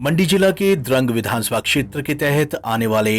मंडी जिला के द्रंग विधानसभा क्षेत्र के तहत आने वाले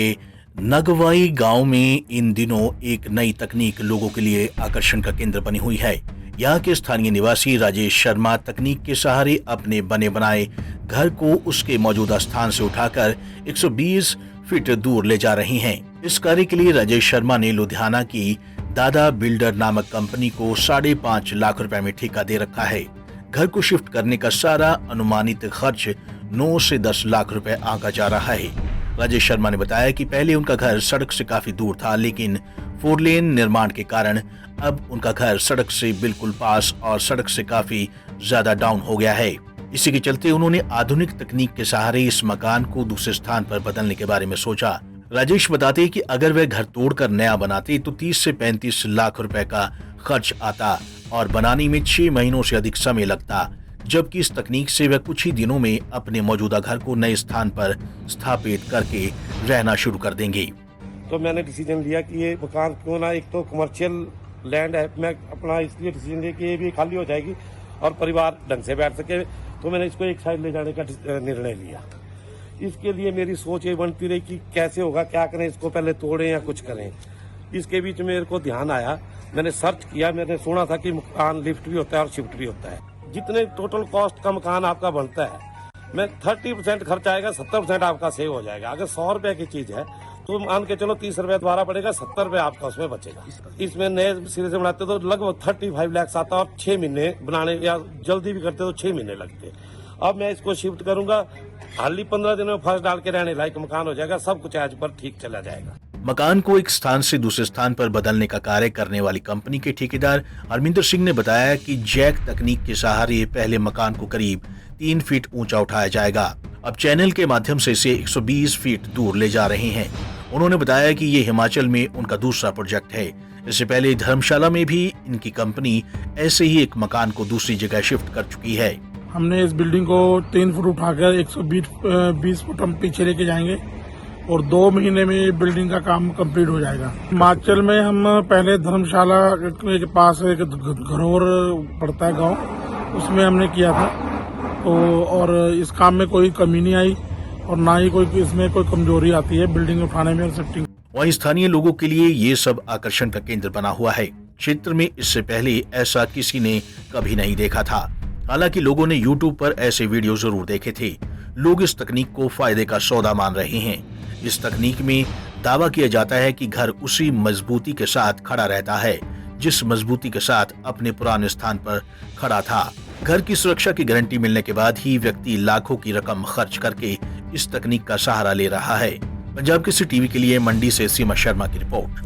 नगवाई गांव में इन दिनों एक नई तकनीक लोगों के लिए आकर्षण का केंद्र बनी हुई है। यहाँ के स्थानीय निवासी राजेश शर्मा तकनीक के सहारे अपने बने बनाए घर को उसके मौजूदा स्थान से उठाकर 120 फीट दूर ले जा रही हैं। इस कार्य के लिए राजेश शर्मा ने लुधियाना की दादा बिल्डर नामक कंपनी को 5.5 लाख रुपए में ठेका दे रखा है। घर को शिफ्ट करने का सारा अनुमानित खर्च 9 से 10 लाख रुपए आंका जा रहा है। राजेश शर्मा ने बताया कि पहले उनका घर सड़क से काफी दूर था, लेकिन 4 लेन निर्माण के कारण अब उनका घर सड़क से बिल्कुल पास और सड़क से काफी ज्यादा डाउन हो गया है। इसी के चलते उन्होंने आधुनिक तकनीक के सहारे इस मकान को दूसरे स्थान पर बदलने के बारे में सोचा। राजेश बताते कि अगर वह घर तोड़कर नया बनाते तो 30 से 35 लाख रुपए का खर्च आता और बनाने में 6 महीनों से अधिक समय लगता, जबकि इस तकनीक से वह कुछ ही दिनों में अपने मौजूदा घर को नए स्थान पर स्थापित करके रहना शुरू कर देंगे। तो मैंने डिसीजन लिया कि ये मकान क्यों ना, एक तो कमर्शियल लैंड है, मैं अपना इसलिए डिसीजन लिया कि ये भी खाली हो जाएगी और परिवार ढंग से बैठ सके, तो मैंने इसको एक साइड ले जाने का निर्णय लिया। इसके लिए मेरी सोच ये बनती रही कि कैसे होगा, क्या करें, इसको पहले तोड़ें या कुछ करें। इसके बीच मेरे को ध्यान आया, मैंने सर्च किया, मैंने सुना था कि मकान लिफ्ट भी होता है और शिफ्ट भी होता है। जितने टोटल कॉस्ट का मकान आपका बनता है, मैं 30% खर्च आएगा, 70% आपका सेव हो जाएगा। अगर 100 रुपए की चीज है तो मान के चलो 30 रुपए दोबारा पड़ेगा, 70 रुपए आपका उसमें बचेगा। इसमें नए सिरे से बनाते तो लगभग 35 लाख आता और 6 महीने बनाने, या जल्दी भी करते तो 6 महीने लगते। अब मैं इसको शिफ्ट करूंगा, हाली 15 दिनों में फर्श डाल के रहने लायक मकान हो जाएगा, सब कुछ आज पर ठीक चला जाएगा। मकान को एक स्थान से दूसरे स्थान पर बदलने का कार्य करने वाली कंपनी के ठेकेदार अरविंदर सिंह ने बताया कि जैक तकनीक के सहारे पहले मकान को करीब 3 फीट ऊंचा उठाया जाएगा। अब चैनल के माध्यम से इसे 120 फीट दूर ले जा रहे हैं। उन्होंने बताया कि ये हिमाचल में उनका दूसरा प्रोजेक्ट है। इससे पहले धर्मशाला में भी इनकी कंपनी ऐसे ही एक मकान को दूसरी जगह शिफ्ट कर चुकी है। हमने इस बिल्डिंग को 3 फुट उठाकर 120 फुट हम पीछे लेके जाएंगे और 2 महीने में ये बिल्डिंग का काम कंप्लीट हो जाएगा। हिमाचल में हम पहले धर्मशाला के पास एक घरोर पड़ता है गांव, उसमें हमने किया था, तो और इस काम में कोई कमी नहीं आई और ना ही कोई इसमें कोई कमजोरी आती है बिल्डिंग उठाने में और शिफ्टिंग। वहीं स्थानीय लोगों के लिए ये सब आकर्षण का केंद्र बना हुआ है। क्षेत्र में इससे पहले ऐसा किसी ने कभी नहीं देखा था। हालांकि लोगों ने YouTube पर ऐसे वीडियो जरूर देखे थे। लोग इस तकनीक को फायदे का सौदा मान रहे हैं। इस तकनीक में दावा किया जाता है कि घर उसी मजबूती के साथ खड़ा रहता है जिस मजबूती के साथ अपने पुराने स्थान पर खड़ा था। घर की सुरक्षा की गारंटी मिलने के बाद ही व्यक्ति लाखों की रकम खर्च करके इस तकनीक का सहारा ले रहा है। पंजाब केसरी टीवी के लिए मंडी से सीमा शर्मा की रिपोर्ट।